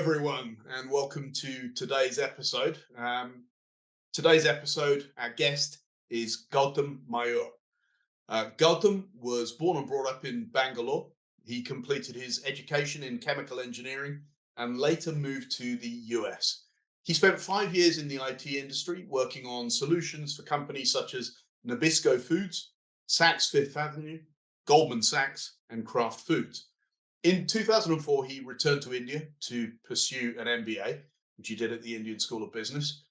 everyone, and welcome to today's episode. Our guest is Gautam Mayur. Gautam was born and brought up in Bangalore. He completed his education in chemical engineering and later moved to the US. He spent 5 years in the IT industry working on solutions for companies such as Nabisco Foods, Saks Fifth Avenue, Goldman Sachs, and Kraft Foods. In 2004, he returned to India to pursue an MBA, which he did at the Indian School of Business.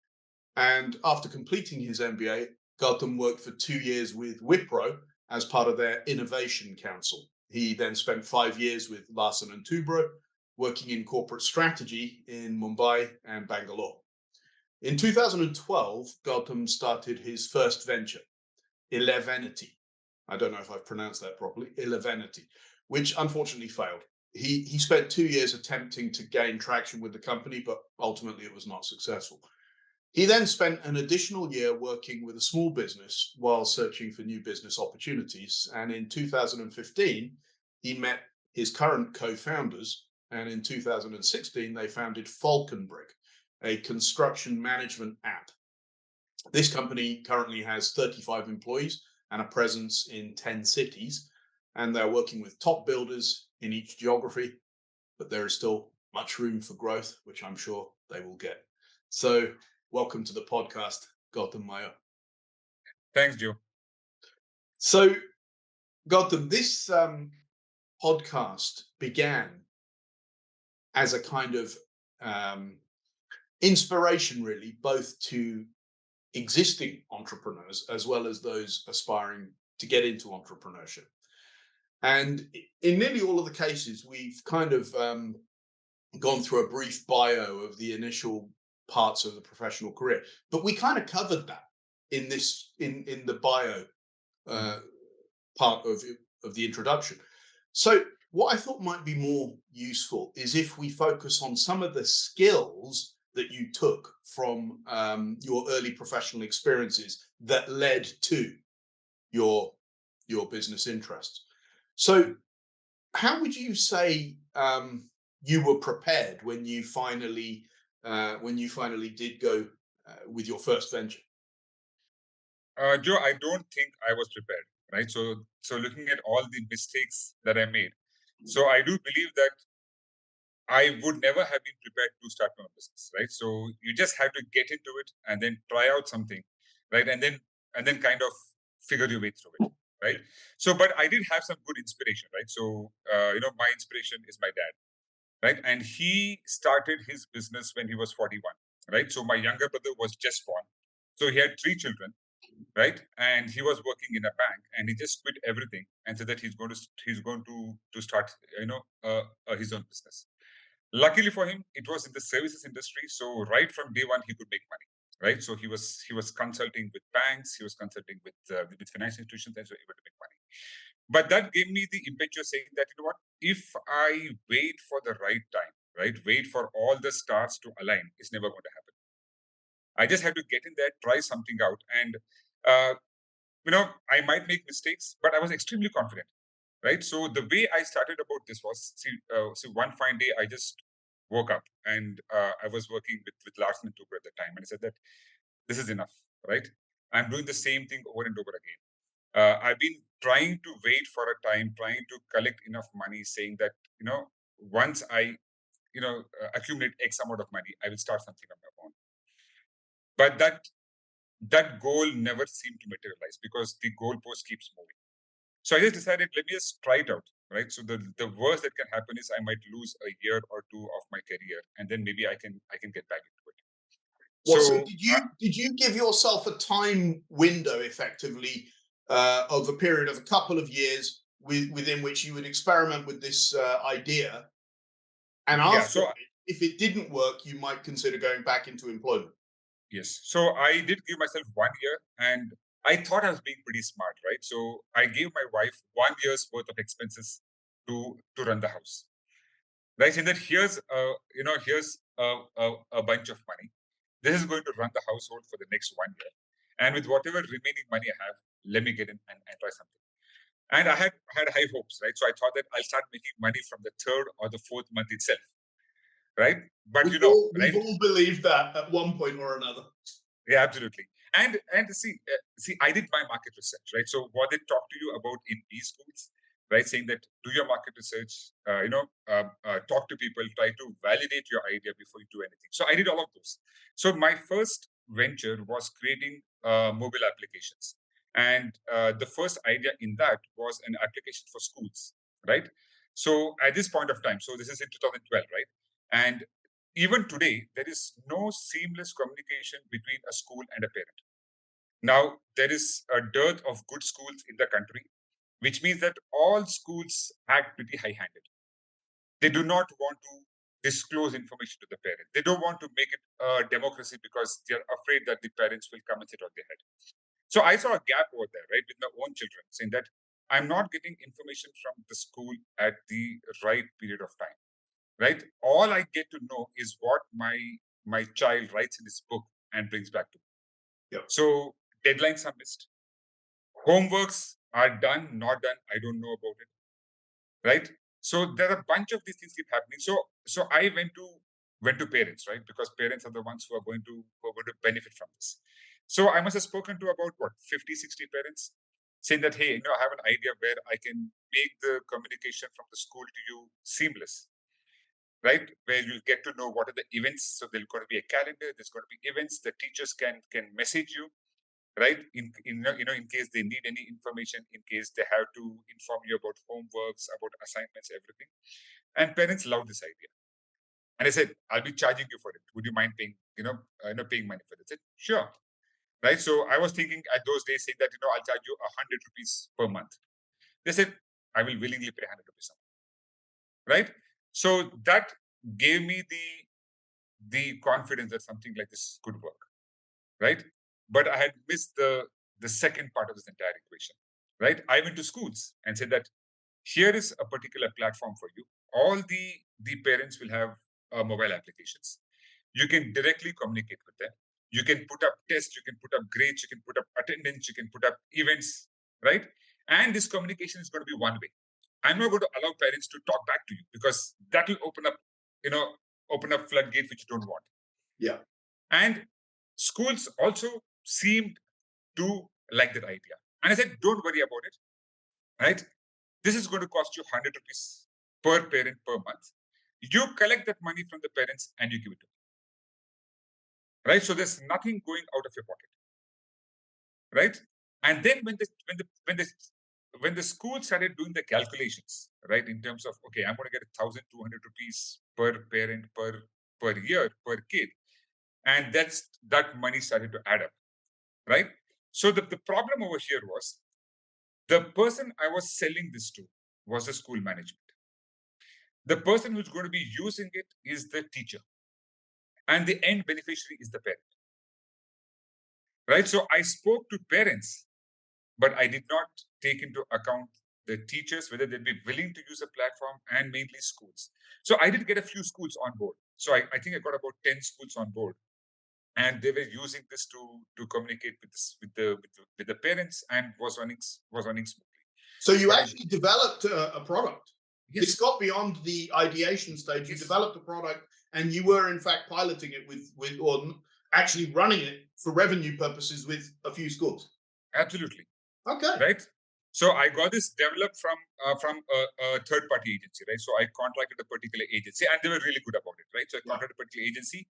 And after completing his MBA, Gautam worked for 2 years with Wipro as part of their Innovation Council. He then spent 5 years with Larsen & Toubro, working in corporate strategy in Mumbai and Bangalore. In 2012, Gautam started his first venture, Elevenity. I don't know if I've pronounced that properly, Elevenity, which unfortunately failed. He spent 2 years attempting to gain traction with the company, but ultimately it was not successful. He then spent an additional year working with a small business while searching for new business opportunities. And in 2015, he met his current co-founders. And in 2016, they founded Falconbrick, a construction management app. This company currently has 35 employees and a presence in 10 cities. And they're working with top builders in each geography, but there is still much room for growth, which I'm sure they will get. So welcome to the podcast, Gautam Mayur. Thanks, Joe. So Gautam, this podcast began as a kind of inspiration, really, both to existing entrepreneurs as well as those aspiring to get into entrepreneurship. And in nearly all of the cases, we've kind of gone through a brief bio of the initial parts of the professional career, but we kind of covered that in the bio part of the introduction. So what I thought might be more useful is if we focus on some of the skills that you took from your early professional experiences that led to your business interests. So how would you say you were prepared when you finally did go with your first venture? Joe, I don't think I was prepared, right? So looking at all the mistakes that I made, so I do believe that I would never have been prepared to start my own business, right? So you just have to get into it and then try out something, right? And then kind of figure your way through it, right? So, but I did have some good inspiration, right? So, my inspiration is my dad, right? And he started his business when he was 41, right? So my younger brother was just born. So he had 3 children, right? And he was working in a bank, and he just quit everything and said that he's going to start, his own business. Luckily for him, it was in the services industry. So right from day one, he could make money, right? So he was consulting with banks, he was consulting with financial institutions, and so able to make money. But that gave me the impetus saying that, you know what, if I wait for the right time, right, wait for all the stars to align, it's never going to happen. I just had to get in there, try something out. And, I might make mistakes, but I was extremely confident, right? So the way I started about this was, one fine day, I just woke up and I was working with Larsen & Toubro at the time. And I said that this is enough, right? I'm doing the same thing over and over again. I've been trying to wait for a time, trying to collect enough money, saying that, once I, accumulate X amount of money, I will start something on my own. But that goal never seemed to materialize because the goalpost keeps moving. So I just decided, let me just try it out, right? So the worst that can happen is I might lose a year or two of my career, and then maybe I can get back into it. Well, so did you give yourself a time window, effectively, of a period of a couple of years within which you would experiment with this idea, and after, if it didn't work, you might consider going back into employment? Yes. So I did give myself 1 year, and I thought I was being pretty smart, right? So I gave my wife 1 year's worth of expenses to run the house, right? And that here's a bunch of money. This is going to run the household for the next 1 year, and with whatever remaining money I have, let me get in and try something. And I had high hopes, right? So I thought that I'll start making money from the 3rd or the 4th month itself. right? But We've right? all believed that at one point or another. Yeah, absolutely. And see, I did my market research, right? So what they talk to you about in these schools, right? Saying that do your market research, talk to people, try to validate your idea before you do anything. So I did all of those. So my first venture was creating mobile applications, and the first idea in that was an application for schools, right? So at this point of time, so this is in 2012, right? And even today, there is no seamless communication between a school and a parent. Now, there is a dearth of good schools in the country, which means that all schools act pretty high handed. They do not want to disclose information to the parent. They don't want to make it a democracy because they're afraid that the parents will come and sit on their head. So I saw a gap over there, right, with my own children, saying that I'm not getting information from the school at the right period of time, right? All I get to know is what my child writes in his book and brings back to me. Yep. So deadlines are missed, homeworks are done, not done, I don't know about it, right? So there are a bunch of these things keep happening. So I went to parents, right? Because parents are the ones who are going to benefit from this. So I must have spoken to about what 50, 60 parents, saying that, hey, I have an idea where I can make the communication from the school to you seamless, right? Where you'll get to know what are the events. So there's going to be a calendar. There's going to be events. The teachers can message you, right? In case they need any information, in case they have to inform you about homeworks, about assignments, everything. And parents love this idea. And I said, I'll be charging you for it. Would you mind paying, paying money for it? I said, sure. Right. So I was thinking at those days saying that, I'll charge you 100 rupees per month. They said, I will willingly pay 100 rupees a month. Right. So that gave me the confidence that something like this could work, right? But I had missed the second part of this entire equation, right? I went to schools and said that here is a particular platform for you. All the parents will have mobile applications. You can directly communicate with them. You can put up tests, you can put up grades, you can put up attendance, you can put up events, right? And this communication is going to be one way. I'm not going to allow parents to talk back to you because that will open up floodgates which you don't want. Yeah. And schools also seemed to like that idea. And I said, don't worry about it, right? This is going to cost you 100 rupees per parent per month. You collect that money from the parents and you give it to them, right? So there's nothing going out of your pocket, right? And then when the school started doing the calculations, right, in terms of, okay, I'm going to get 1,200 rupees per parent per year per kid, and that money started to add up, right? So the problem over here was the person I was selling this to was the school management. The person who's going to be using it is the teacher, and the end beneficiary is the parent, right? So I spoke to parents, but I did not take into account the teachers, whether they'd be willing to use a platform, and mainly schools. So I did get a few schools on board. So I think I got about 10 schools on board, and they were using this to communicate with the parents, and was running smoothly. So you actually developed a product. Yes. This got beyond the ideation stage. You developed a product, and you were in fact piloting it or actually running it for revenue purposes with a few schools. Absolutely. Okay. Right. So I got this developed from a third-party agency, right? So I contracted a particular agency, and they were really good about it, right? So I contracted a particular agency.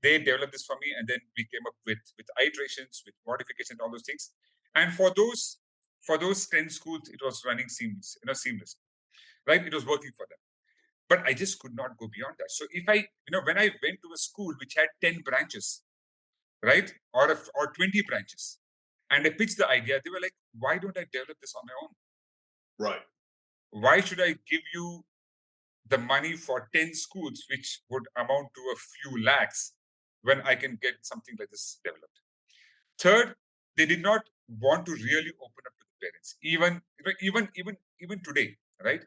They developed this for me, and then we came up with iterations, with modifications, all those things. And for those 10 schools, it was running seamless, right? It was working for them. But I just could not go beyond that. So if when I went to a school which had 10 branches, right, or 20 branches, and I pitched the idea, they were like, why don't I develop this on my own? Right. Why should I give you the money for 10 schools, which would amount to a few lakhs, when I can get something like this developed? Third, they did not want to really open up to the parents. Even today, right?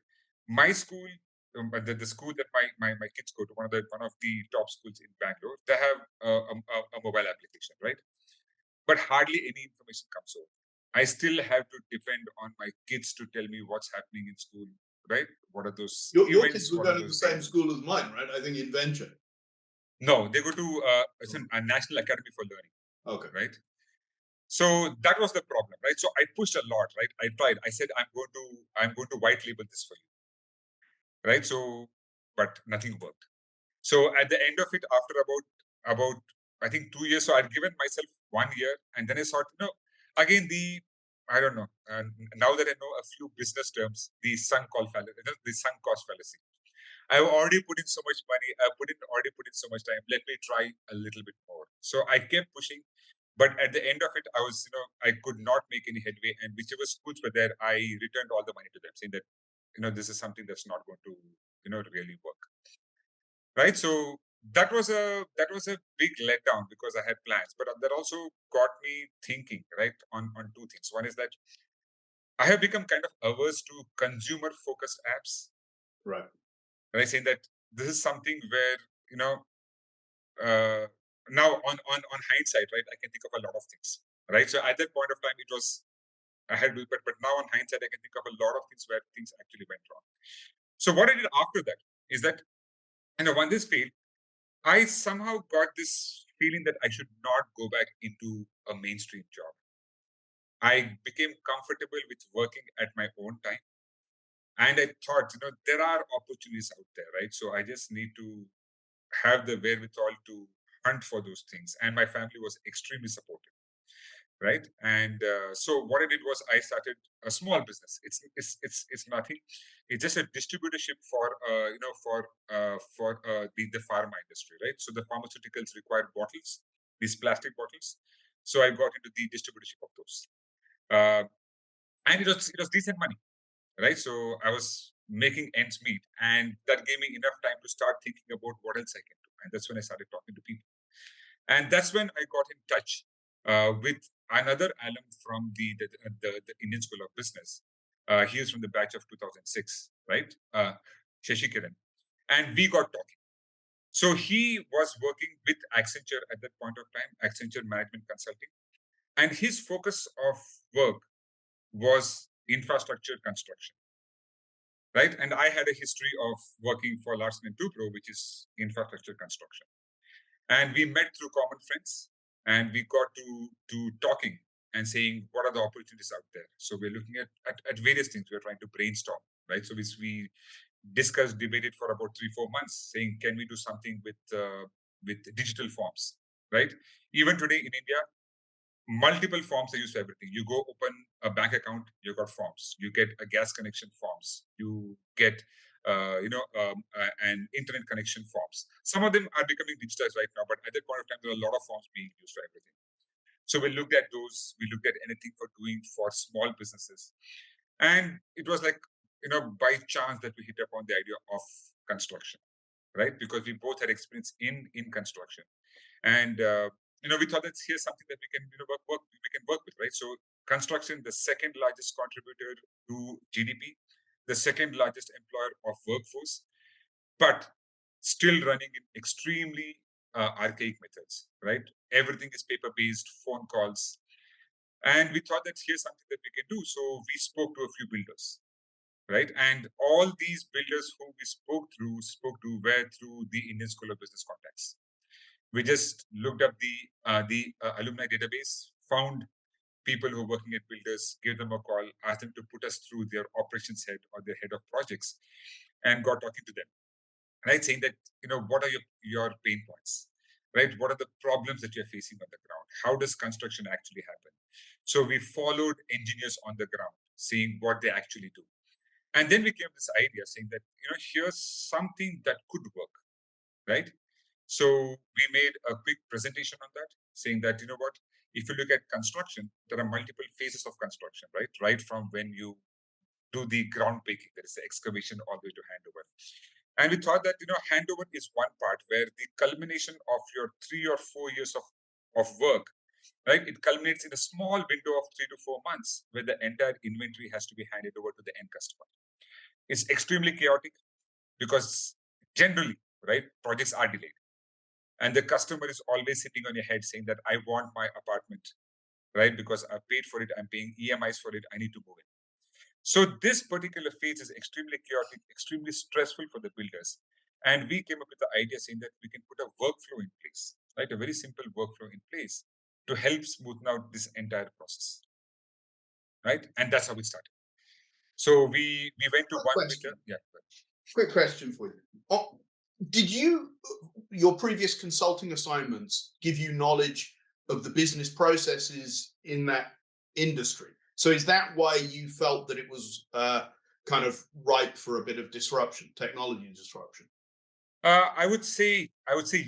My school, the school that my kids go to, one of the top schools in Bangalore, they have a mobile application, right? But hardly any information comes over. I still have to depend on my kids to tell me what's happening in school, right? What are those Your kids events? were What are going to the those same things? school as mine, right? I think in venture. No, they go to a National Academy for Learning, Okay. right? So that was the problem, right? So I pushed a lot, right? I tried. I said, I'm going to white label this for you, right? So, but nothing worked. So at the end of it, after about I think 2 years, so I'd given myself 1 year, and then I thought, again I don't know. Now that I know a few business terms, the sunk cost fallacy, the sunk cost fallacy. I've already put in so much money. Already put in so much time. Let me try a little bit more. So I kept pushing, but at the end of it, I was, I could not make any headway. And whichever schools were there, I returned all the money to them, saying that, this is something that's not going to, really work. Right. So that was a big letdown because I had plans, but that also got me thinking, right, on two things. One is that I have become kind of averse to consumer focused apps. Right. Right, saying that this is something where uh, now on hindsight, right, I can think of a lot of things, right. So at that point of time, it was I had to, but now on hindsight, I can think of a lot of things where things actually went wrong. So what I did after that is that when this failed, I somehow got this feeling that I should not go back into a mainstream job. I became comfortable with working at my own time. And I thought, there are opportunities out there, right? So I just need to have the wherewithal to hunt for those things. And my family was extremely supportive, right? And so what I did was I started a small business. It's nothing. It's just a distributorship for the pharma industry, right? So the pharmaceuticals require bottles, these plastic bottles. So I got into the distributorship of those, uh, and it was decent money, right? So I was making ends meet, and that gave me enough time to start thinking about what else I can do. And that's when I started talking to people. And that's when I got in touch with another alum from the Indian School of Business. He was from the batch of 2006, right? Shashi Kiran. And we got talking. So he was working with Accenture at that point of time, Accenture Management Consulting. And his focus of work was infrastructure construction, right? And I had a history of working for Larsen & Toubro, which is infrastructure construction. And we met through common friends, and we got to talking and saying what are the opportunities out there. So we're looking at various things. We're trying to brainstorm, right? So we discussed, debated for about 3-4 months, saying can we do something with digital forms, right? Even today in India, multiple forms are used for everything. You go open a bank account, you got forms. You get a gas connection forms. You get and internet connection forms. Some of them are becoming digitized right now, but at that point of time, there are a lot of forms being used for everything. So we looked at those. We looked at anything for doing for small businesses, and it was like by chance that we hit upon the idea of construction, right? Because we both had experience in construction, and we thought that here's something that we can work with, right? So construction, the second largest contributor to GDP, the second largest employer of workforce, but still running in extremely archaic methods, right? Everything is paper based, phone calls, and we thought that here's something that we can do. So we spoke to a few builders, right? And all these builders who we spoke to were through the Indian School of Business contacts. We just looked up the alumni database, found people who are working at builders, gave them a call, asked them to put us through their operations head or their head of projects, and got talking to them, right? Saying that, what are your pain points, right? What are the problems that you're facing on the ground? How does construction actually happen? So we followed engineers on the ground, seeing what they actually do. And then we came to this idea saying that, here's something that could work, right? So we made a quick presentation on that, saying that, if you look at construction, there are multiple phases of construction, right? Right from when you do the ground breaking, there is the excavation all the way to handover. And we thought that, handover is one part where the culmination of your 3 or 4 years of work, right? It culminates in a small window of 3 to 4 months where the entire inventory has to be handed over to the end customer. It's extremely chaotic because generally, right, projects are delayed. And the customer is always sitting on your head saying that I want my apartment, right? Because I paid for it, I'm paying EMIs for it, I need to move in. So this particular phase is extremely chaotic, extremely stressful for the builders. And we came up with the idea saying that we can put a workflow in place, right? A very simple workflow in place to help smoothen out this entire process, right? And that's how we started. So we went to Quick 1 meter. question. Yeah. Quick question for you. Did your previous consulting assignments give you knowledge of the business processes in that industry? So is that why you felt that it was kind of ripe for a bit of disruption, technology disruption? I would say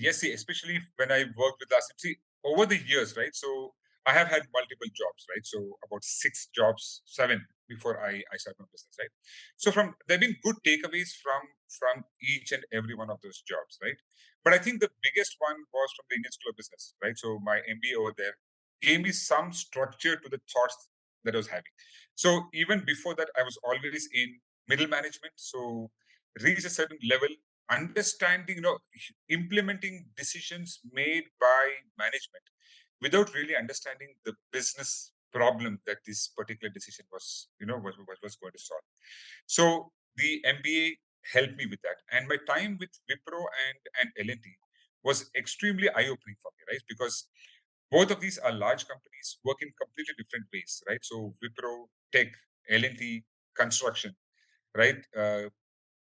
yes, especially when I worked with us. See, over the years, right? So I have had multiple jobs, right? So about 6 jobs, 7 before I started my business, right? So from there have been good takeaways from each and every one of those jobs, right? But I think the biggest one was from the Indian School of Business, right? So my MBA over there gave me some structure to the thoughts that I was having. So even before that, I was always in middle management. So reach a certain level, understanding, implementing decisions made by management without really understanding the business problem that this particular decision was going to solve. So the MBA helped me with that, and my time with Wipro and L&T was extremely eye-opening for me, right? Because both of these are large companies work in completely different ways, right? So Wipro, tech, L&T, construction, right?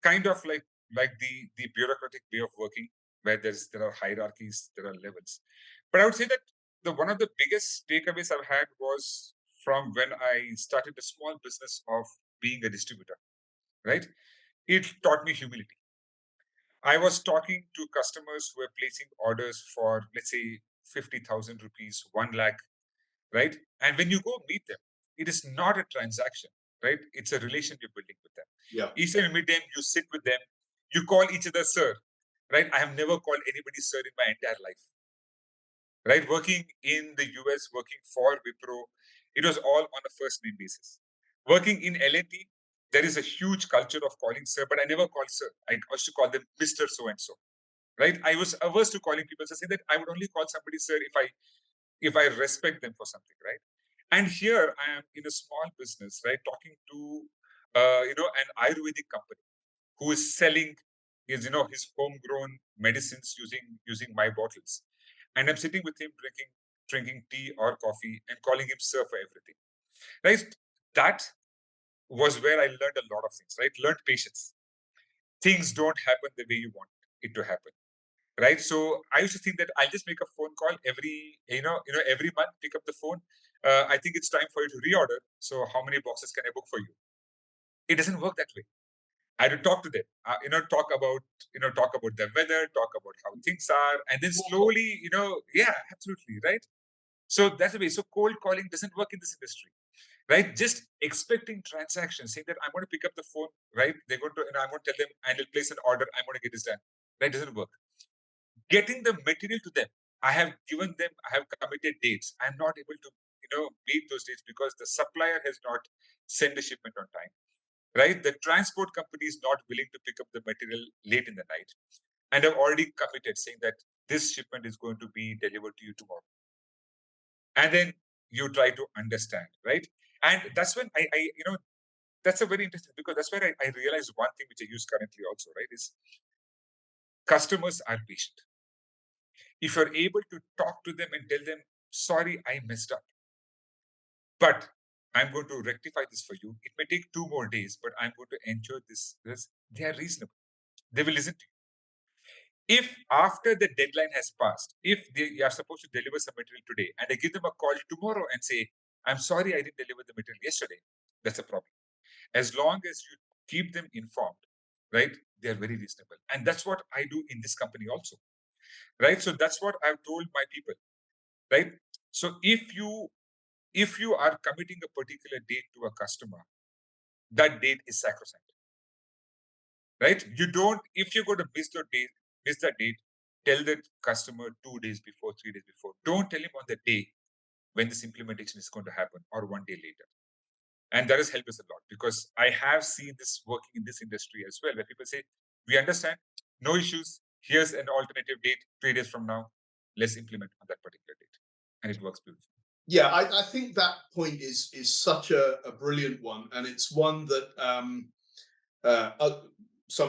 Kind of like the bureaucratic way of working, where there are hierarchies, there are levels. But I would say that the one of the biggest takeaways I've had was from when I started a small business of being a distributor, right? It taught me humility. I was talking to customers who were placing orders for, let's say, 50,000 rupees, 1 lakh, right? And when you go meet them, it is not a transaction, right? It's a relation you're building with them. Yeah. Each time you meet them, you sit with them, you call each other sir, right? I have never called anybody sir in my entire life, right? Working in the US, working for Wipro, it was all on a first name basis. Working in L&T, there is a huge culture of calling sir, but I never call sir. I used to call them Mr. So and so, right? I was averse to calling people. So I say that I would only call somebody sir if I respect them for something, right? And here I am in a small business, right, talking to an Ayurvedic company who is selling his homegrown medicines using my bottles, and I'm sitting with him drinking tea or coffee and calling him sir for everything, right? That was where I learned a lot of things, right? Learned patience. Things don't happen the way you want it to happen, right? So I used to think that I'll just make a phone call every month, pick up the phone. I think it's time for you to reorder. So how many boxes can I book for you? It doesn't work that way. I had to talk to them, talk about the weather, talk about how things are, and then slowly, yeah, absolutely, right? So that's the way. So cold calling doesn't work in this industry, right? Just expecting transactions, saying that I'm going to pick up the phone, right? They're going to, I'm going to tell them and they'll place an order. I'm going to get this done. That doesn't work. Getting the material to them, I have committed dates. I'm not able to meet those dates because the supplier has not sent the shipment on time, right? The transport company is not willing to pick up the material late in the night, and I've already committed saying that this shipment is going to be delivered to you tomorrow. And then you try to understand, right? And that's when I that's a very interesting, because that's where I realized one thing which I use currently also, right? Is customers are patient. If you're able to talk to them and tell them, sorry, I messed up, but I'm going to rectify this for you. It may take 2 more days, but I'm going to ensure this. They are reasonable. They will listen to you. If after the deadline has passed, if they are supposed to deliver some material today, and I give them a call tomorrow and say, I'm sorry I didn't deliver the material yesterday, that's a problem. As long as you keep them informed, right, they are very reasonable. And that's what I do in this company also, right? So that's what I've told my people, right? So if you are committing a particular date to a customer, that date is sacrosanct, right? You don't, if you're going to miss that date, tell the customer 2 days before, 3 days before. Don't tell him on the day when this implementation is going to happen or 1 day later. And that has helped us a lot, because I have seen this working in this industry as well, where people say, we understand, no issues, here's an alternative date, 3 days from now, let's implement on that particular date. And it works beautifully. Yeah, I think that point is such a brilliant one, and it's one that uh, uh,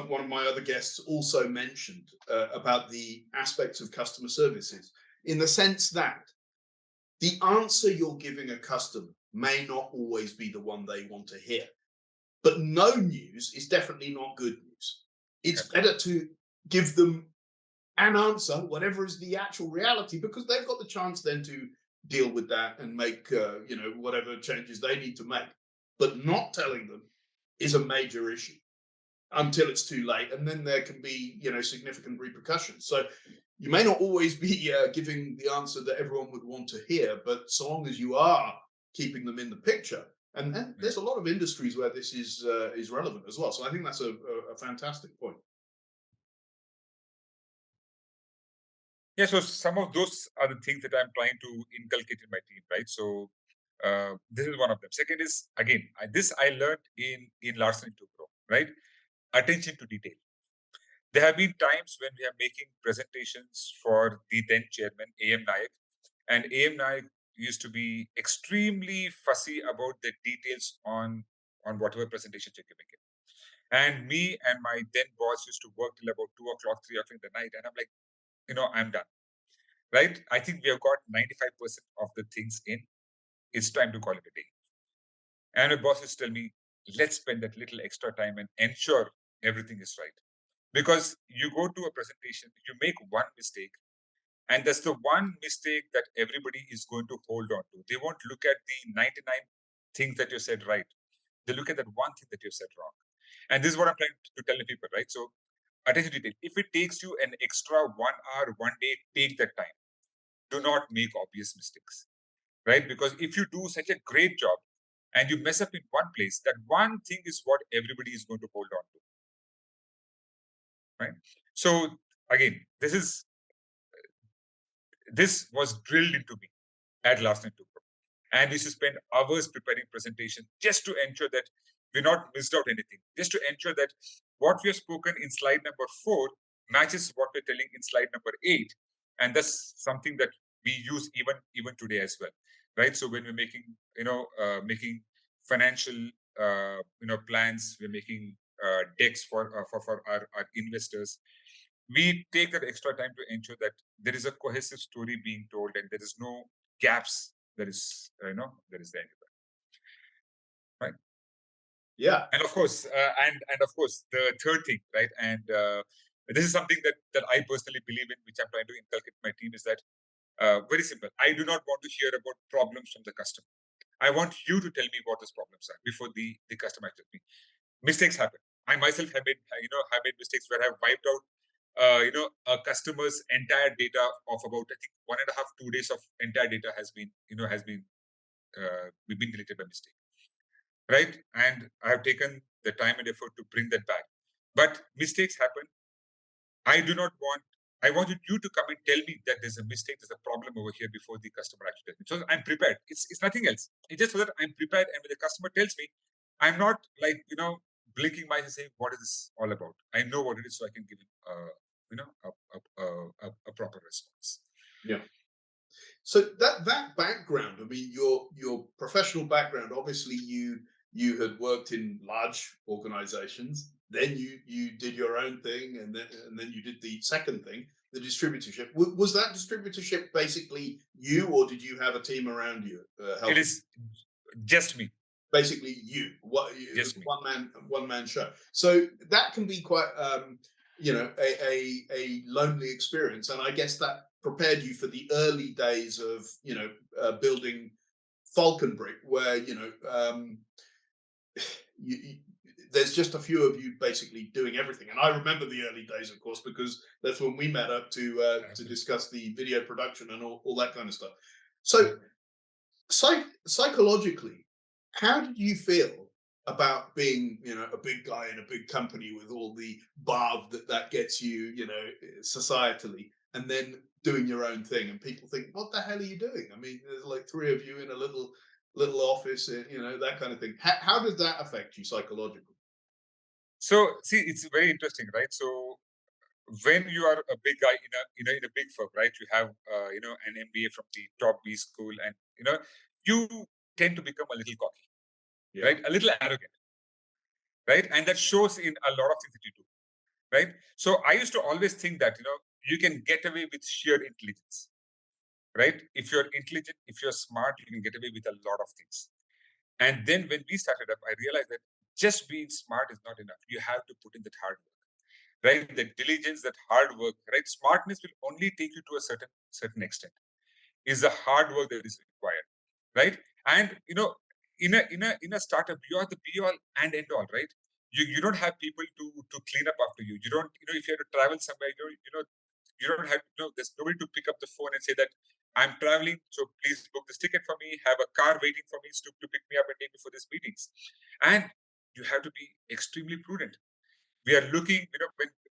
one of my other guests also mentioned about the aspects of customer services, in the sense that the answer you're giving a customer may not always be the one they want to hear, but no news is definitely not good news. It's Correct. better to give them an answer, whatever is the actual reality, because they've got the chance then to deal with that and make whatever changes they need to make. But not telling them is a major issue until it's too late, and then there can be significant repercussions. So you may not always be giving the answer that everyone would want to hear, but so long as you are keeping them in the picture, and Yeah. there's a lot of industries where this is relevant as well. So I think that's a fantastic point. Yeah, so some of those are the things that I'm trying to inculcate in my team, right? So this is one of them. Second is again, this I learned in Larsen & Toubro, right? Attention to detail. There have been times when we are making presentations for the then chairman, A.M. Nayak, and A.M. Nayak used to be extremely fussy about the details on whatever presentations you're giving it. And me and my then boss used to work till about 2 o'clock, 3 o'clock in the night, and I'm like, I'm done, right? I think we have got 95% of the things in. It's time to call it a day. And my bosses tell me, let's spend that little extra time and ensure everything is right. Because you go to a presentation, you make one mistake, and that's the one mistake that everybody is going to hold on to. They won't look at the 99 things that you said right. They look at that one thing that you said wrong. And this is what I'm trying to tell the people, right? So attention to detail. If it takes you an extra 1 hour, 1 day, take that time. Do not make obvious mistakes, right? Because if you do such a great job and you mess up in one place, that one thing is what everybody is going to hold on to, right? So again, this was drilled into me at Last Night 2 Pro. And we used to spend hours preparing presentation just to ensure that we're not missed out anything, just to ensure that what we have spoken in slide number 4 matches what we're telling in slide number 8. And that's something that we use even today as well, right? So when we're making, making financial, plans, we're making decks for our investors, we take that extra time to ensure that there is a cohesive story being told and there is no gaps that is there is there anywhere, right? Yeah, And of course and of course the third thing, right? And this is something that I personally believe in, which I'm trying to inculcate my team, is that very simple. I do not want to hear about problems from the customer. I want you to tell me what those problems are before the customer tells me. Mistakes happen. I myself have made mistakes where I've wiped out a customer's entire data of about, I think, 1.5 2 days of entire data has been deleted by mistake, right? And I have taken the time and effort to bring that back. But mistakes happen. I do not want. I wanted you to come and tell me that there's a mistake, there's a problem over here before the customer actually tells me. So I'm prepared. It's nothing else. It's just so that I'm prepared, and when the customer tells me, I'm not like blinking my eyes and saying, "What is this all about?" I know what it is, so I can give him a proper response. yeah. So that background, I mean, your professional background, obviously you had worked in large organizations, then you did your own thing, and then you did the second thing, the distributorship. Was that distributorship basically you, or did you have a team around you It helping? is just me, Basically you, it was just a me. one man show, so that can be quite a lonely experience, and I guess that prepared you for the early days of building Falconbrick, where you, there's just a few of you basically doing everything. And I remember the early days, of course, because that's when we met up to Absolutely. discuss the video production and all that kind of stuff. So psychologically, how did you feel about being, a big guy in a big company with all the barb that gets you, societally, and then doing your own thing, and people think, "What the hell are you doing?" I mean, there's like three of you in a little office, that kind of thing. How does that affect you psychologically? So see, it's very interesting, right? So when you are a big guy in a big firm, right? You have an MBA from the top B school, and you tend to become a little cocky, Yeah. right? A little arrogant, right? And that shows in a lot of things that you do, right? So I used to always think that you can get away with sheer intelligence, right? If you're intelligent, if you're smart, you can get away with a lot of things. And then when we started up, I realized that just being smart is not enough. You have to put in that hard work, right? That diligence, that hard work, right? Smartness will only take you to a certain extent. Is the hard work that is required, right? And in a startup, you are the be all and end all, right? You don't have people to clean up after you. You don't, if you have to travel somewhere, you don't have, there's nobody to pick up the phone and say that I'm traveling, so please book this ticket for me, have a car waiting for me to pick me up and take me for these meetings. And you have to be extremely prudent. We are looking,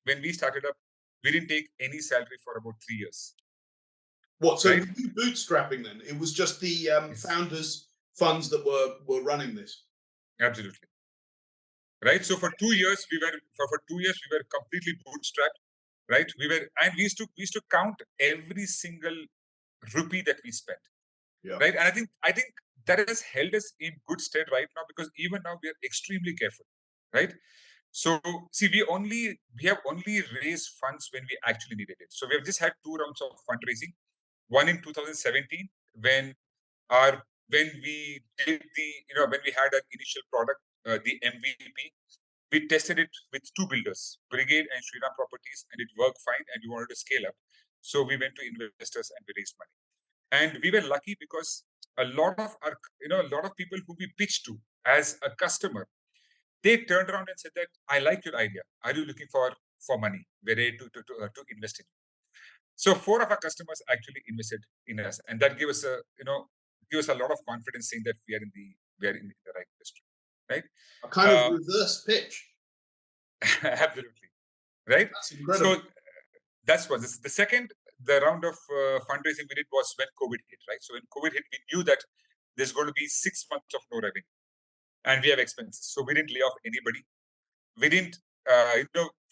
when we started up, we didn't take any salary for about 3 years, What? So right? were you bootstrapping then? It was just the Yes, founders' funds that were running this. absolutely. Right. So for 2 years we were completely bootstrapped, right? We used to count every single rupee that we spent, Yeah. right? And I think that has held us in good stead right now, because even now we are extremely careful, right? So see, we have only raised funds when we actually needed it. So we have just had 2 rounds of fundraising. One in 2017, when our when we did when we had an initial product, the MVP. We tested it with 2 builders, Brigade and Shriram Properties, and it worked fine. And we wanted to scale up, so we went to investors and we raised money. And we were lucky because a lot of people who we pitched to as a customer, they turned around and said that I like your idea. Are you looking for money? We're ready to invest in you. So 4 of our customers actually invested in us, and that gave us a lot of confidence, saying that we are in the right industry, right? A kind of reverse pitch. Absolutely. Right. That's So incredible. that's what the second the round of fundraising we did was when COVID hit, right? So when COVID hit, we knew that there's going to be 6 months of no revenue, and we have expenses, so we didn't lay off anybody. We didn't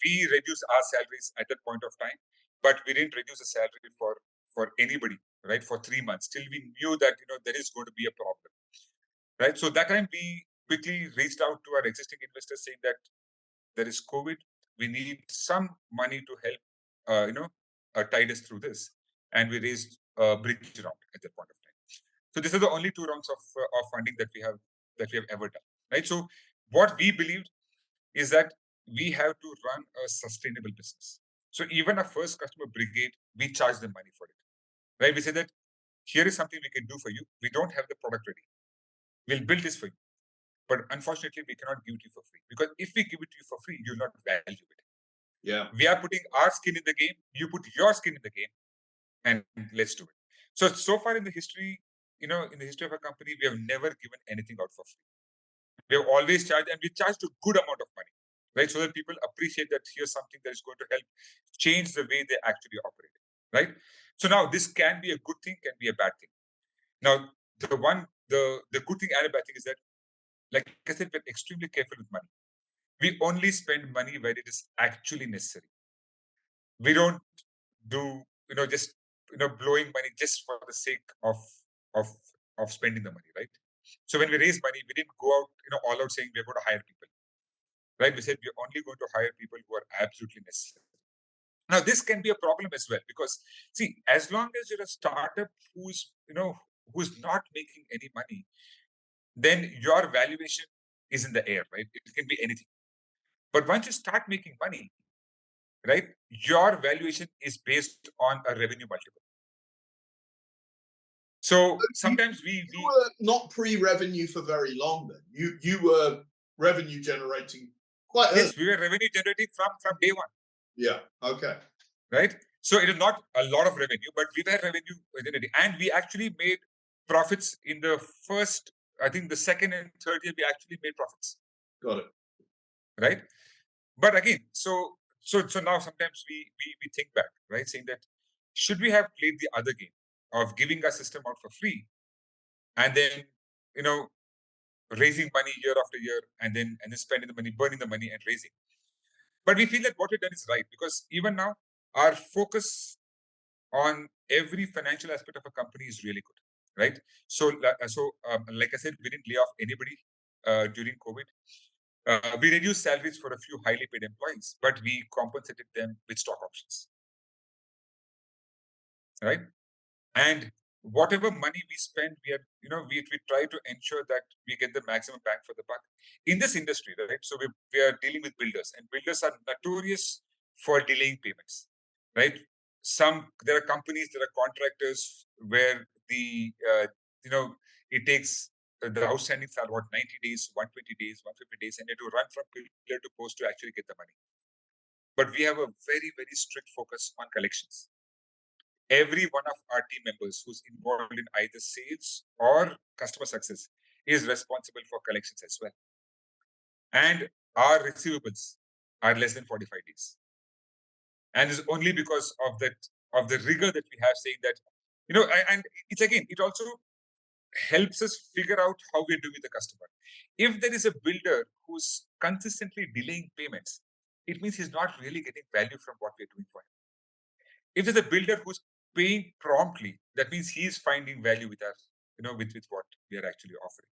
we reduced our salaries at that point of time, but we didn't reduce the salary for anybody, right, for 3 months, till we knew that there is going to be a problem, right? So that time we quickly reached out to our existing investors, saying that there is COVID. We need some money to help, tide us through this. And we raised a bridge round at that point of time. So these are the only 2 rounds of funding that we have ever done, right? So what we believed is that we have to run a sustainable business. So even our first customer, Brigade, we charge them money for it, right? We say that here is something we can do for you. We don't have the product ready. We'll build this for you. But unfortunately, we cannot give it to you for free, because if we give it to you for free, you'll not value it. Yeah. We are putting our skin in the game. You put your skin in the game, and let's do it. So far in the history, in the history of our company, we have never given anything out for free. We have always charged, and we charged a good amount of money, right? So that people appreciate that here's something that is going to help change the way they actually operate, right? So now this can be a good thing, can be a bad thing. Now, the good thing and a bad thing is that, like I said, we're extremely careful with money. We only spend money where it is actually necessary. We don't do just blowing money just for the sake of of spending the money, right? So when we raise money, we didn't go out all out saying we're going to hire people, right? We said we're only going to hire people who are absolutely necessary. Now this can be a problem as well, because see, as long as you're a startup who's not making any money, then your valuation is in the air, right? It can be anything. But once you start making money, right, your valuation is based on a revenue multiple. So You, sometimes you we were not pre-revenue for very long then. You were revenue generating quite early. yes, we were revenue generating from day one, Yeah. Okay. right? So it is not a lot of revenue, but we were revenue generating, and we actually made profits in the first, I think, the second and third year. We actually made profits, Got it. right? But again, so now sometimes we think back, right, saying that should we have played the other game of giving our system out for free, and then you know raising money year after year, and then spending the money, burning the money, and raising. But we feel that what we've done is right, because even now our focus on every financial aspect of a company is really good, right? So, like I said, we didn't lay off anybody during COVID. We reduced salaries for a few highly paid employees, but we compensated them with stock options, right? And whatever money we spend, we try to ensure that we get the maximum bang for the buck in this industry, right? So we are dealing with builders, and builders are notorious for delaying payments, right? There are companies, there are contractors where it takes the outstandings are what, 90 days, 120 days, 150 days, and you have to run from pillar to post to actually get the money. But we have a very, very strict focus on collections. Every one of our team members who's involved in either sales or customer success is responsible for collections as well. And our receivables are less than 45 days. And it's only because of the rigor that we have, saying that, and it also helps us figure out how we're doing with the customer. If there is a builder who's consistently delaying payments, it means he's not really getting value from what we're doing for him. If there's a builder who's paying promptly, that means he's finding value with us, with what we are actually offering.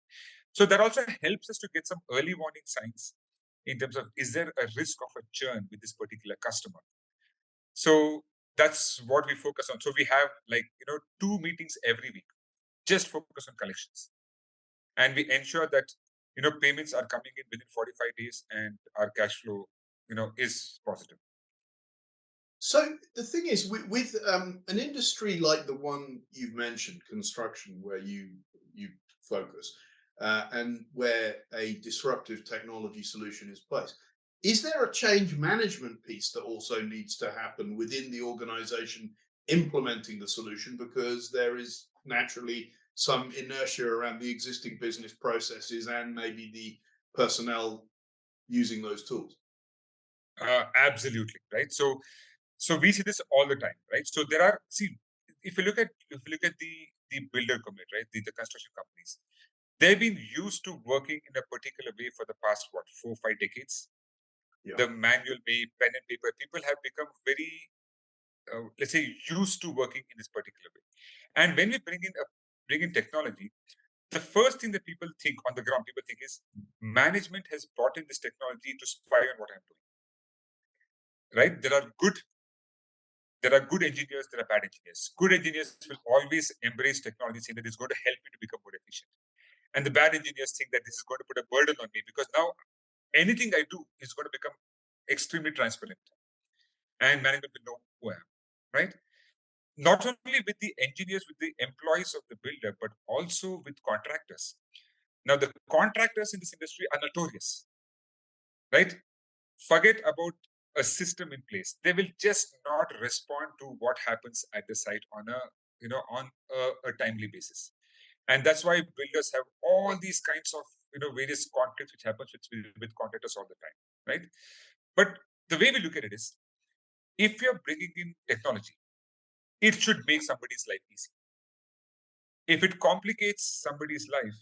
So that also helps us to get some early warning signs in terms of, is there a risk of a churn with this particular customer? So that's what we focus on. So we have 2 meetings every week, just focus on collections. And we ensure that, payments are coming in within 45 days and our cash flow, is positive. So the thing is, with an industry like the one you've mentioned, construction, where you focus, and where a disruptive technology solution is placed, is there a change management piece that also needs to happen within the organization implementing the solution? Because there is naturally some inertia around the existing business processes and maybe the personnel using those tools. Absolutely, right? So we see this all the time, right? So if you look at the builder community, right, the construction companies, they've been used to working in a particular way for the past 4-5 decades. Yeah. The manual way, pen and paper, people have become very, let's say, used to working in this particular way. And when we bring in technology, the first thing that people think on the ground, people think is management has brought in this technology to spy on what I'm doing. Right? There are good engineers, there are bad engineers. Good engineers will always embrace technology, saying that it's going to help me to become more efficient. And the bad engineers think that this is going to put a burden on me, because now anything I do is going to become extremely transparent. And management will know who I am, right? Not only with the engineers, with the employees of the builder, but also with contractors. Now, the contractors in this industry are notorious, right? Forget about a system in place. They will just not respond to what happens at the site on a timely basis. And that's why builders have all these kinds of various conflicts which happens with contractors all the time, right? But the way we look at it is, if you're bringing in technology, it should make somebody's life easy. If it complicates somebody's life,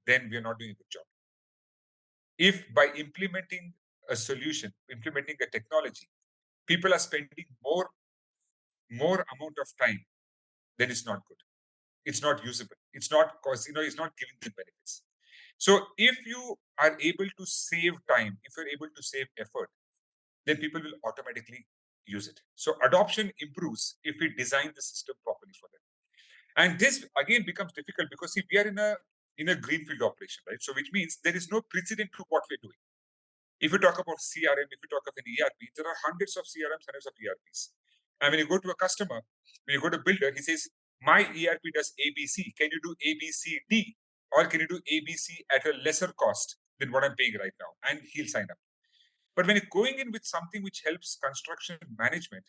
then we're not doing a good job. If by implementing a solution, implementing a technology, people are spending more amount of time, then it's not good. It's not usable. It's not it's not giving them benefits. So if you are able to save time, if you're able to save effort, then people will automatically use it. So adoption improves if we design the system properly for them. And this again becomes difficult because we are in a greenfield operation, right? So which means there is no precedent to what we're doing. If you talk about CRM, if you talk of an ERP, there are hundreds of CRMs, hundreds of ERPs. And when you go to a customer, when you go to a builder, he says, my ERP does ABC. Can you do ABCD? Or can you do ABC at a lesser cost than what I'm paying right now? And he'll sign up. But when you're going in with something which helps construction management,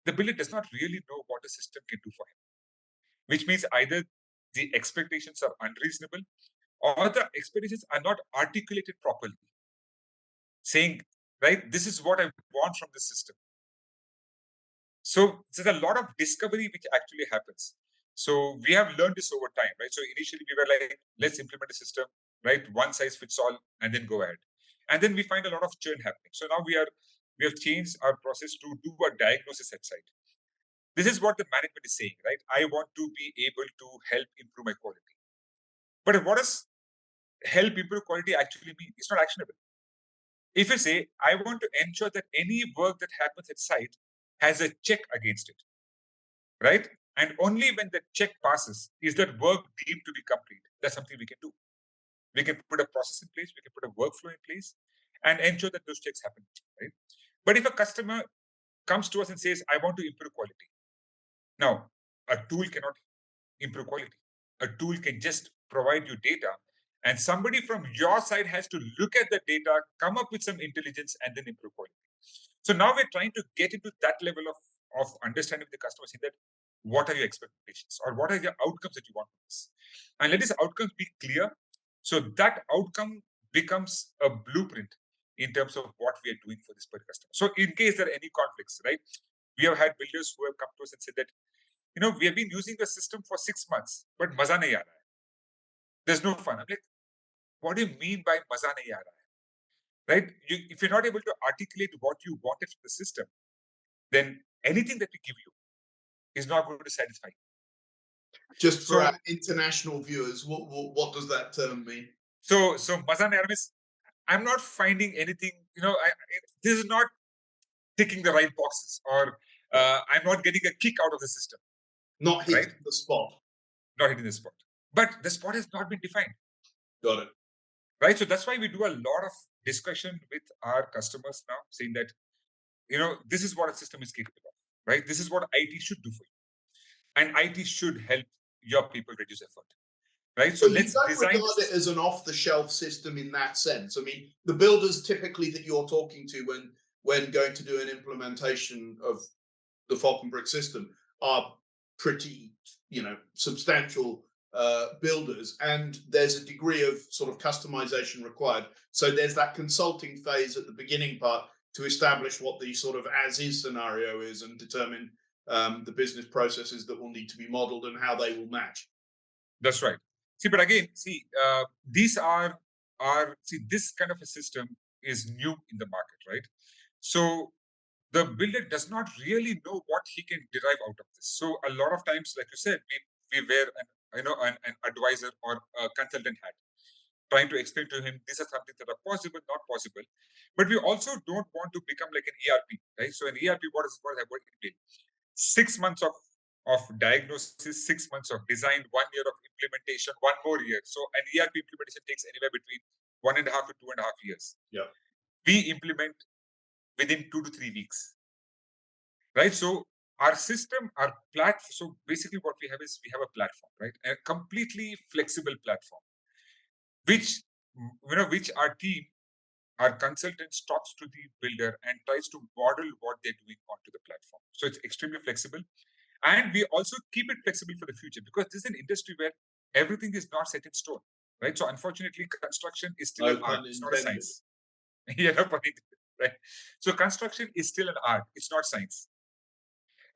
the builder does not really know what a system can do for him. Which means either the expectations are unreasonable or the expectations are not articulated properly. Saying, right, this is what I want from the system. So there's a lot of discovery which actually happens. So we have learned this over time, right? So initially we were like, let's implement a system, right? One size fits all, and then go ahead. And then we find a lot of churn happening. So now we are we have changed our process to do a diagnosis at site. This is what the management is saying, right? I want to be able to help improve my quality. But what does help improve quality actually mean? It's not actionable. If you say, I want to ensure that any work that happens at site has a check against it, right? And only when the check passes is that work deemed to be complete. That's something we can do. We can put a process in place, we can put a workflow in place, and ensure that those checks happen, right? But if a customer comes to us and says, I want to improve quality, now a tool cannot improve quality. A tool can just provide you data, and somebody from your side has to look at the data, come up with some intelligence, and then improve quality. So now we're trying to get into that level of understanding the customer, saying that what are your expectations or what are the outcomes that you want from this? And let these outcomes be clear, so that outcome becomes a blueprint in terms of what we are doing for this particular customer. So in case there are any conflicts, right? We have had builders who have come to us and said that, we have been using the system for 6 months, but maza nahi aa raha hai. There's no fun. I'm like, what do you mean by maza nahi aa raha hai? Right? If you're not able to articulate what you wanted from the system, then anything that we give you is not going to satisfy you. Just for So, our international viewers, what does that term mean? so maza nahi aa raha means I'm not finding anything. This is not ticking the right boxes, or I'm not getting a kick out of the system. Not hitting right? the spot. Not hitting the spot. But the spot has not been defined. Got it. Right. So that's why we do a lot of discussion with our customers now, saying that, this is what a system is capable of, right? This is what IT should do for you. And IT should help your people reduce effort. Right. So So you let's don't design regard it as an off-the-shelf system in that sense. I mean, the builders typically that you're talking to when going to do an implementation of the Falconbrick system are pretty, substantial builders, and there's a degree of sort of customization required. So there's that consulting phase at the beginning part to establish what the sort of as-is scenario is and determine the business processes that will need to be modeled and how they will match. That's right. See, but again, these are this kind of a system is new in the market, right? So the builder does not really know what he can derive out of this. So a lot of times, like you said, we wear an advisor or a consultant hat, trying to explain to him these are something that are possible, not possible. But we also don't want to become like an ERP, right? So an ERP, what it mean? 6 months of diagnosis, 6 months of design, 1 year of implementation, 1 more year. So an ERP implementation takes anywhere between 1.5 to 2.5 years. Yeah. We implement within 2 to 3 weeks. Right? So our system, our platform, so basically what we have is we have a platform, right? A completely flexible platform, which our team, our consultants talks to the builder and tries to model what they're doing onto the platform. So it's extremely flexible. And we also keep it flexible for the future, because this is an industry where everything is not set in stone, right? So unfortunately, construction is still an art. It's not a science. Right? So construction is still an art. It's not science.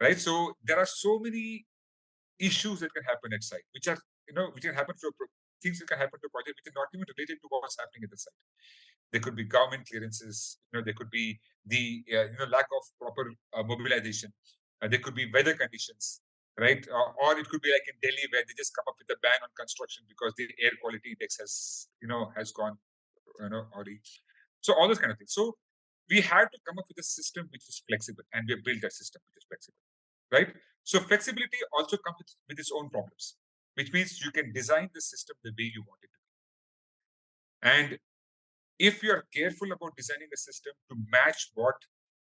Right? So there are so many issues that can happen at site, which can happen to things that can happen to a project which are not even related to what's happening at the site. There could be government clearances. There could be the lack of proper mobilization. There could be weather conditions, right? Or it could be like in Delhi, where they just come up with a ban on construction because the air quality index has gone already. So all those kind of things. So we had to come up with a system which is flexible, and we built a system which is flexible, right? So flexibility also comes with its own problems, which means you can design the system the way you want it to be. And if you are careful about designing a system to match what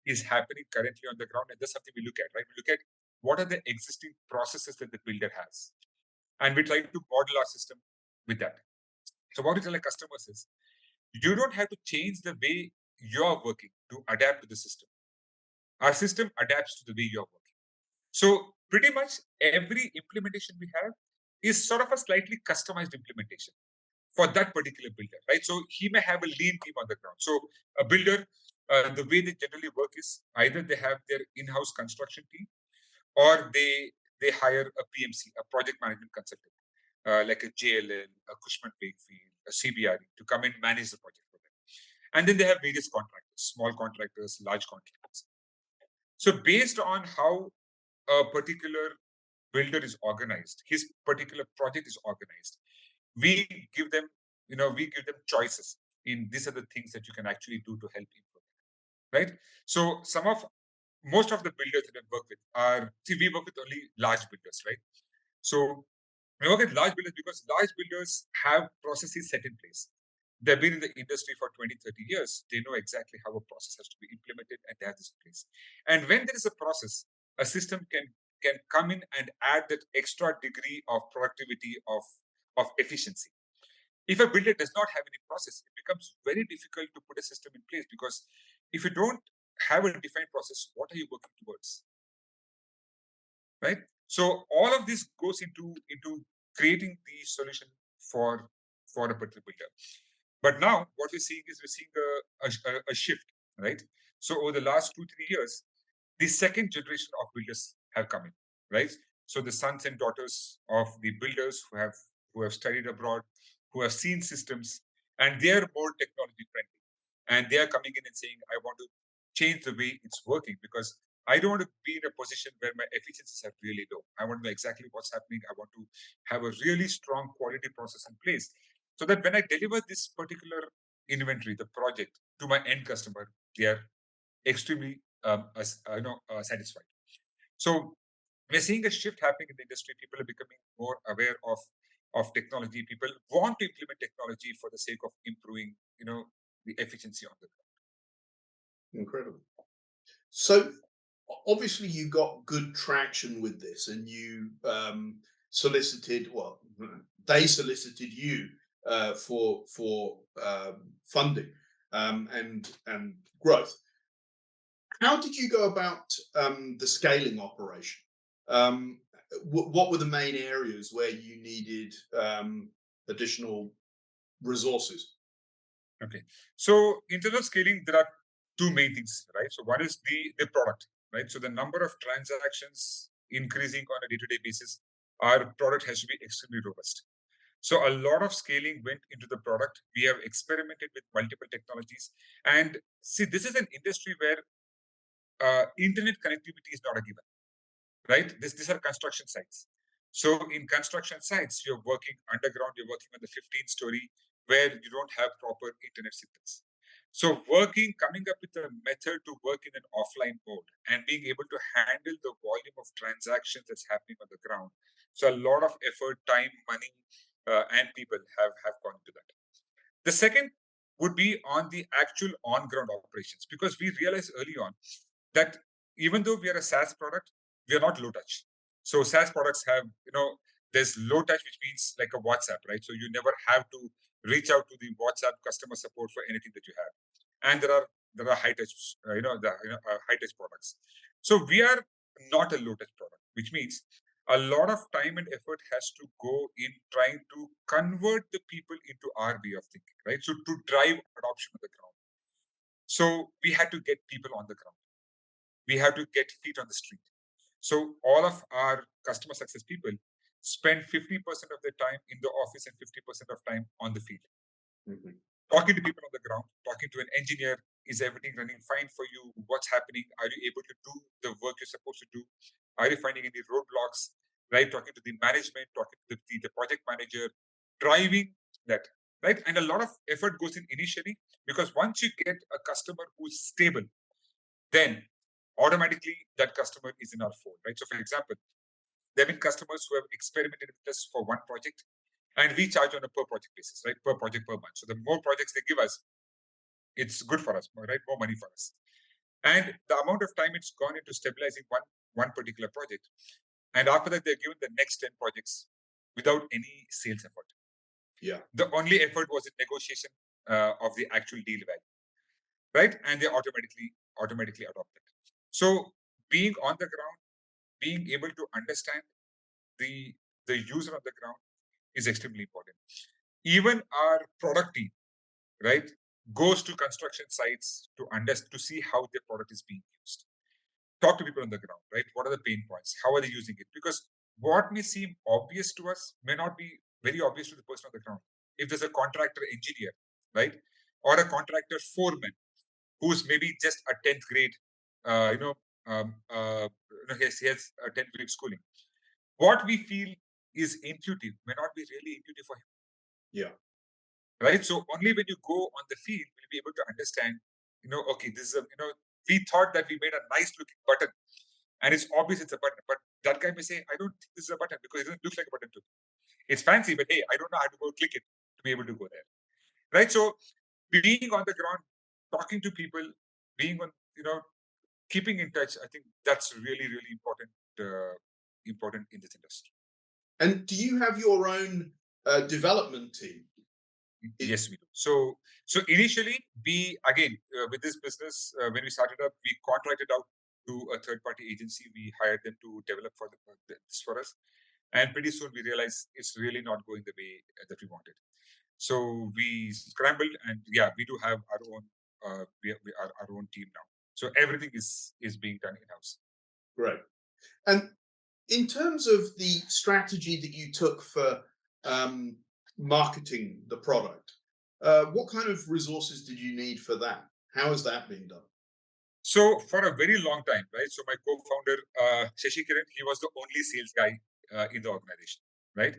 is happening currently on the ground, and that's something we look at, right? We look at what are the existing processes that the builder has, and we try to model our system with that. So what we tell our customers is, you don't have to change the way you're working to adapt to the system. Our system adapts to the way you're working. So pretty much every implementation we have is sort of a slightly customized implementation for that particular builder, right? So he may have a lean team on the ground. So a builder, the way they generally work is either they have their in-house construction team, or they hire a PMC, a project management consultant, like a JLL, a Cushman Wakefield, a CBRE, to come and manage the project for them. And then they have various contractors. small contractors, large contractors. So based on how a particular builder is organized, his particular project is organized, we give them, we give them choices in these are the things that you can actually do to help improve, right? So most of the builders that I work with we work with only large builders, right? So we work with large builders because large builders have processes set in place. They've been in the industry for 20, 30 years. They know exactly how a process has to be implemented and they have this in place. And when there is a process, a system can come in and add that extra degree of productivity, of efficiency. If a builder does not have any process, it becomes very difficult to put a system in place because if you don't have a defined process, what are you working towards? Right? So all of this goes into creating the solution for a particular builder. But now what we're seeing a shift, right? So over the last 2-3 years, the second generation of builders have come in, right? So the sons and daughters of the builders who have studied abroad, who have seen systems, and they are more technology friendly, and they are coming in and saying, "I want to change the way it's working because I don't want to be in a position where my efficiencies are really low. I want to know exactly what's happening. I want to have a really strong quality process in place so that when I deliver this particular inventory, the project to my end customer, they are extremely satisfied." So we're seeing a shift happening in the industry. People are becoming more aware of technology. People want to implement technology for the sake of improving, the efficiency on the ground. Incredible. So obviously you got good traction with this, and you solicited. Well, they solicited you for funding and growth. How did you go about the scaling operation? What were the main areas where you needed additional resources? Okay. So in terms of scaling, there are two main things, right? So one is the product, right? So the number of transactions increasing on a day-to-day basis, our product has to be extremely robust. So a lot of scaling went into the product. We have experimented with multiple technologies. And see, this is an industry where internet connectivity is not a given, right? These are construction sites. So in construction sites, you're working underground, you're working on the 15th story where you don't have proper internet signals. So coming up with a method to work in an offline mode and being able to handle the volume of transactions that's happening on the ground. So a lot of effort, time, money, and people have gone into that. The second would be on the actual on-ground operations, because we realized early on that even though we are a SaaS product, we are not low touch. So SaaS products have, there's low touch, which means like a WhatsApp, right? So you never have to reach out to the WhatsApp customer support for anything that you have. And there are high touch, high touch products. So we are not a low touch product, which means a lot of time and effort has to go in trying to convert the people into our way of thinking, right? So to drive adoption on the ground. So we had to get people on the ground. We have to get feet on the street. So all of our customer success people spend 50% of their time in the office and 50% of time on the field. Mm-hmm. Talking to people on the ground, talking to an engineer, is everything running fine for you? What's happening? Are you able to do the work you're supposed to do? Are you finding any roadblocks? Right? Talking to the management, talking to the project manager, driving that, right? And a lot of effort goes in initially, because once you get a customer who's stable, then automatically that customer is in our fold, right? So for example, there have been customers who have experimented with us for one project, and we charge on a per project basis, right? Per project, per month. So the more projects they give us, it's good for us, right? More money for us. And the amount of time it's gone into stabilizing one particular project. And after that, they're given the next 10 projects without any sales effort. Yeah. The only effort was in negotiation of the actual deal value, right? And they automatically adopt it. So being on the ground, being able to understand the user on the ground is extremely important. Even our product team, right, goes to construction sites to see how their product is being used. Talk to people on the ground, right? What are the pain points? How are they using it? Because what may seem obvious to us may not be very obvious to the person on the ground. If there's a contractor engineer, right, or a contractor foreman who's maybe just a 10th grade, uh, you know, he has a 10th grade schooling. What we feel is intuitive may not be really intuitive for him, Yeah. right? So only when you go on the field will you be able to understand, okay, this is we thought that we made a nice looking button, and it's obvious it's a button, but that guy may say, I don't think this is a button because it doesn't look like a button to me. It's fancy, but hey, I don't know how to go click it to be able to go there, right? So being on the ground, talking to people, being on, keeping in touch, I think that's really, really important in this industry. And do you have your own development team? Yes, we do. So initially, we again with this business, when we started up, we contracted out to a third-party agency. We hired them to develop this for us, and pretty soon we realized it's really not going the way that we wanted. So we scrambled, and yeah, we do have our own our own team now. So everything is being done in house. Great. And in terms of the strategy that you took for marketing the product, what kind of resources did you need for that? How has that been done? So for a very long time, right? So my co-founder Shashi Kiran, he was the only sales guy in the organization, right?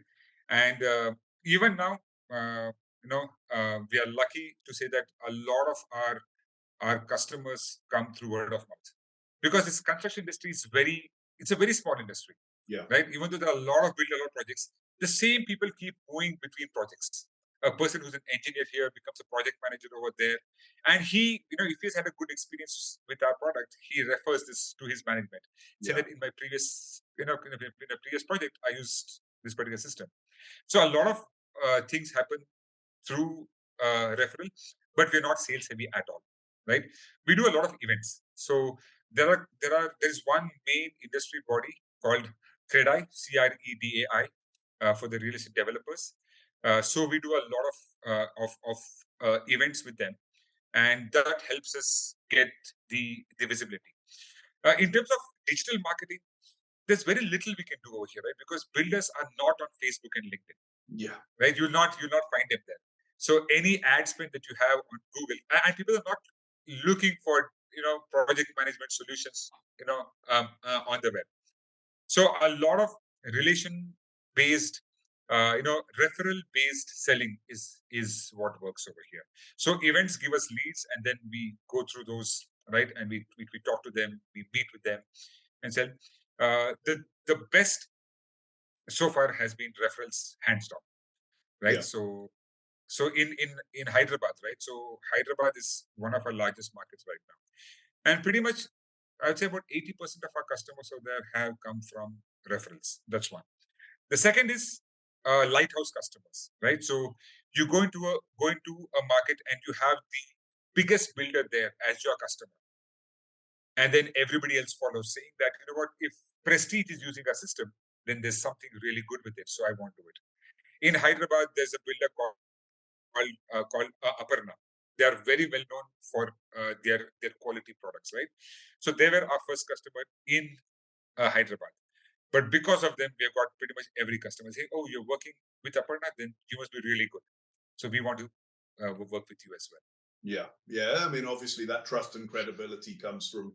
And even now, we are lucky to say that a lot of our customers come through word of mouth, because this construction industry it's a very small industry, Yeah. right? Even though there are a lot of build-a-lot projects, the same people keep moving between projects. A person who's an engineer here becomes a project manager over there, and he, if he's had a good experience with our product, he refers this to his management. Say Yeah. that in my previous, in a previous project, I used this particular system. So a lot of things happen through referral, but we're not sales heavy at all, right? We do a lot of events. So there's one main industry body called CREDAI, CREDAI, for the real estate developers. So we do a lot of events with them, and that helps us get the visibility. In terms of digital marketing, there's very little we can do over here, right? Because builders are not on Facebook and LinkedIn, Yeah. right? You'll not find them there. So any ad spend that you have on Google, and people are not looking for project management solutions, on the web. So a lot of relation based, referral based selling is what works over here. So events give us leads, and then we go through those, right? And we talk to them, we meet with them, and sell. The best so far has been referrals, hands down, right? Yeah. So in Hyderabad, right? So Hyderabad is one of our largest markets right now, and pretty much I'd say about 80% of our customers over there have come from referrals. That's one. The second is lighthouse customers, right? So you go into a market and you have the biggest builder there as your customer, and then everybody else follows, saying that what, if Prestige is using our system, then there's something really good with it, so I want to do it. In Hyderabad, there's a builder called Aparna. They are very well known for their quality products, right? So they were our first customer in Hyderabad. But because of them, we have got pretty much every customer saying, "Oh, you're working with Aparna, then you must be really good. So we want to work with you as well." Yeah. Yeah. I mean, obviously, that trust and credibility comes from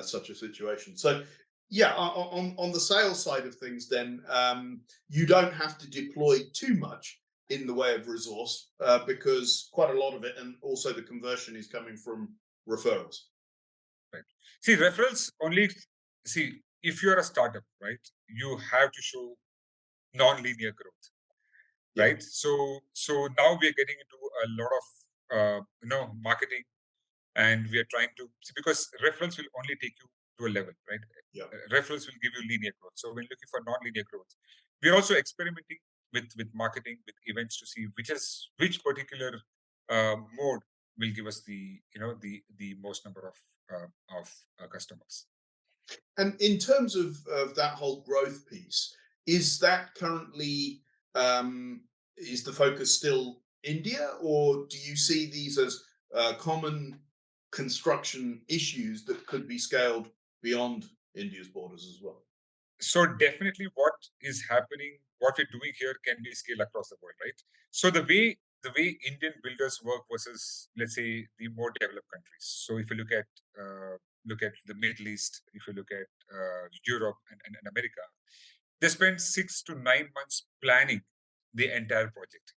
such a situation. So, yeah, on the sales side of things, then you don't have to deploy too much in the way of resource because quite a lot of it, and also the conversion is coming from referrals. Right. See, referrals only. See, if you're a startup, right, you have to show non-linear growth, Yeah. right? So now we are getting into a lot of marketing, and we are trying to see, because referrals will only take you to a level, right? Yeah. Referrals will give you linear growth. So when looking for non-linear growth, we are also experimenting with marketing, with events, to see which particular mode will give us the most number of customers. And in terms of that whole growth piece, is that currently is the focus still India, or do you see these as common construction issues that could be scaled beyond India's borders as well? So definitely what is happening, what we're doing here can be scaled across the world, right? So the way the way Indian builders work versus, let's say, the more developed countries. So if you look at the Middle East, if you look at Europe and America, they spend 6 to 9 months planning the entire project,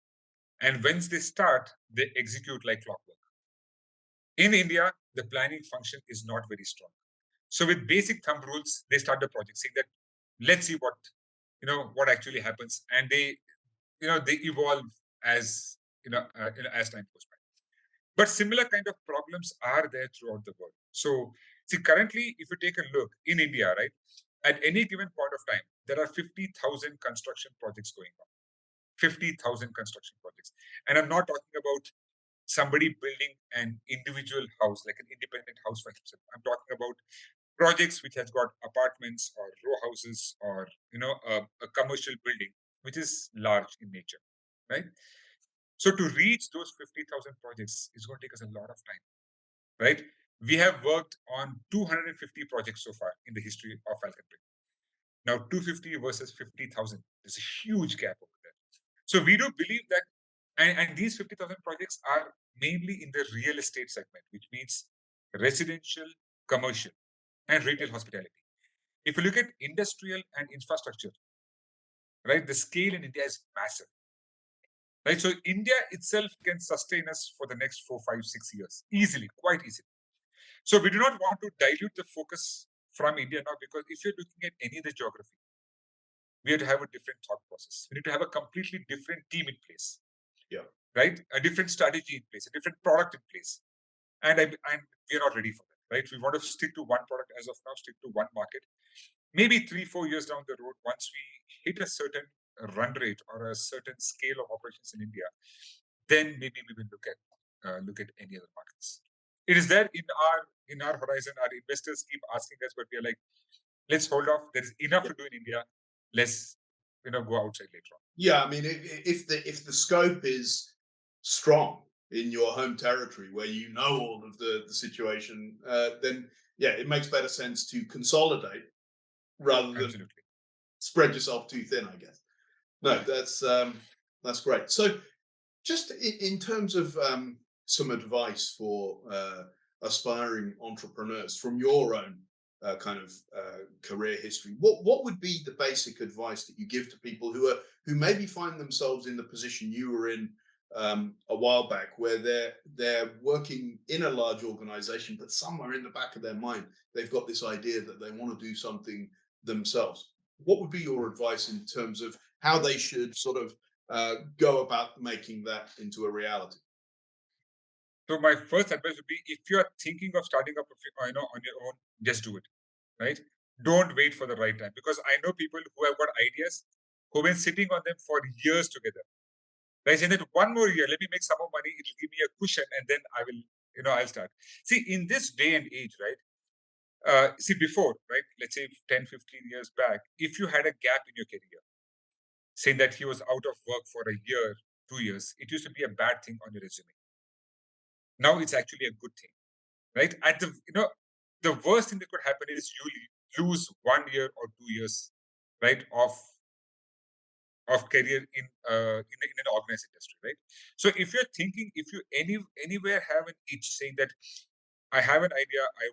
and once they start, they execute like clockwork. In India, the planning function is not very strong. So with basic thumb rules, they start the project saying that let's see what actually happens, and they evolve as as time goes by. But similar kind of problems are there throughout the world. So see, currently, if you take a look in India, right, at any given point of time, there are 50,000 construction projects going on. 50,000 construction projects, and I'm not talking about somebody building an individual house, like an independent house for himself. I'm talking about projects which has got apartments or row houses or a commercial building which is large in nature, right? So to reach those 50,000 projects is going to take us a lot of time, right? We have worked on 250 projects so far in the history of Falconbrick. Now 250 versus 50,000, there's a huge gap over there. So we do believe that, and these 50,000 projects are mainly in the real estate segment, which means residential, commercial, and retail hospitality. If you look at industrial and infrastructure, right, the scale in India is massive, right? So India itself can sustain us for the next 4, 5, 6 years easily, quite easily. So we do not want to dilute the focus from India now, because if you're looking at any other geography, we have to have a different thought process. We need to have a completely different team in place. Yeah. Right? A different strategy in place, a different product in place. And we're not ready for that, right? We want to stick to one product as of now, stick to one market. Maybe 3, 4 years down the road, once we hit a certain run rate or a certain scale of operations in India, then maybe we will look at any other markets. It is there in our horizon. Our investors keep asking us, but we are like, let's hold off. There is enough to do in India. Let's go outside later on. Yeah, I mean, if the scope is strong in your home territory where you know all of the situation, then yeah, it makes better sense to consolidate rather than Absolutely. spread yourself too thin, I guess. No, that's great. So, just in terms of some advice for aspiring entrepreneurs from your own kind of career history, what would be the basic advice that you give to people who maybe find themselves in the position you were in a while back, where they're working in a large organization, but somewhere in the back of their mind they've got this idea that they want to do something themselves? What would be your advice in terms of how they should sort of go about making that into a reality? So my first advice would be, if you are thinking of starting up, on your own, just do it, right? Don't wait for the right time, because I know people who have got ideas who've been sitting on them for years together. Right? Saying that one more year, let me make some more money, it'll give me a cushion, and then I'll start. See, in this day and age, right? See, before, right? Let's say 10, 15 years back, if you had a gap in your career, saying that he was out of work for a year, 2 years, it used to be a bad thing on your resume. Now it's actually a good thing, right? At the worst thing that could happen is you lose 1 year or 2 years, right, of career in an organized industry, right? So if you're thinking, if you anywhere have an itch saying that I have an idea, I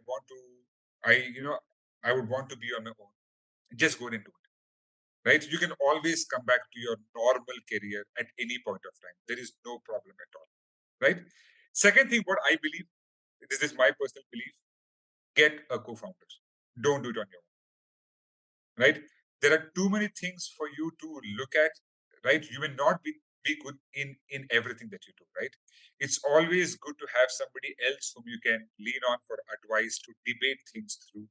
would want to be on my own, just go into it, right? You can always come back to your normal career at any point of time. There is no problem at all, right? Second thing, what I believe, this is my personal belief, get a co-founder. Don't do it on your own, right? There are too many things for you to look at, right? You will not be good in everything that you do, right? It's always good to have somebody else whom you can lean on for advice, to debate things through,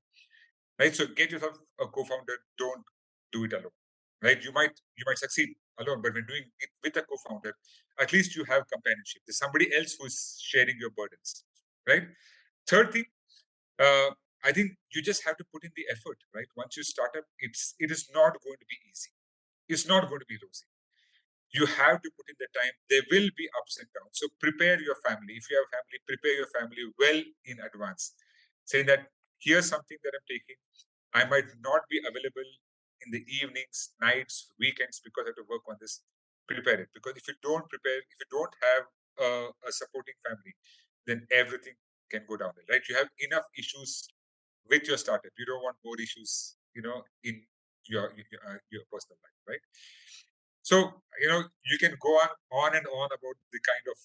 right? So get yourself a co-founder. Don't do it alone, right? You might succeed alone, but when doing it with a co-founder, at least you have companionship. There's somebody else who's sharing your burdens, right? Third thing, uh, I think you just have to put in the effort, right? Once you start up, it is not going to be easy. It's not going to be rosy. You have to put in the time. There will be ups and downs. So prepare your family. If you have family, prepare your family well in advance. Saying that here's something that I'm taking. I might not be available in the evenings, nights, weekends, because I have to work on this. prepare it, because if you don't prepare, if you don't have a supporting family, then everything can go down, right? You have enough issues with your startup. You don't want more issues, in your personal life, right? So you can go on and on about the kind of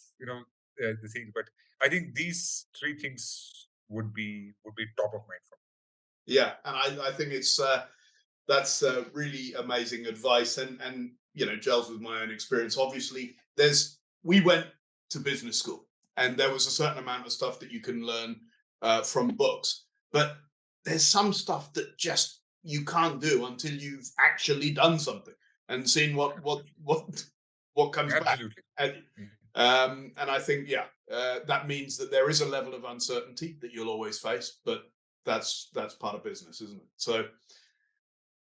the things, but I think these three things would be top of mind for Yeah, and I think that's really amazing advice, and gels with my own experience. Obviously, we went to business school, and there was a certain amount of stuff that you can learn from books, but there's some stuff that just you can't do until you've actually done something and seen what comes me. back. Absolutely. And Mhm. and I think that means that there is a level of uncertainty that you'll always face, but that's part of business, isn't it? So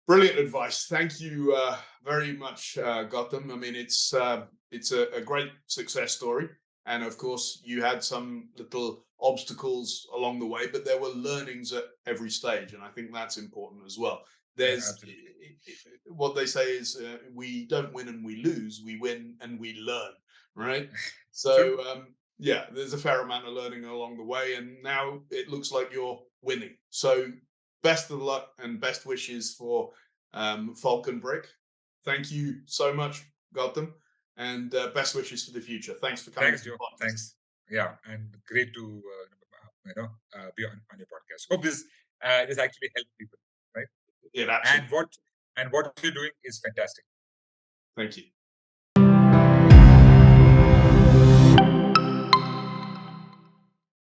brilliant advice. Thank you very much, Gautam. I mean, it's a great success story, and of course, you had some little obstacles along the way, but there were learnings at every stage, and I think that's important as well. Yeah, There's absolutely. what they say is we don't win and we lose, we win and we learn, right? True. So yeah, there's a fair amount of learning along the way, and now it looks like you're winning. So best of luck and best wishes for Falconbrick. Thank you so much, Gautam, and best wishes for the future. Thanks for coming to Thanks, the Joe. podcast. Thanks. Yeah, and great to be on your podcast. Hope this actually helped people, right? It And absolutely. what you're doing is fantastic. Thank you.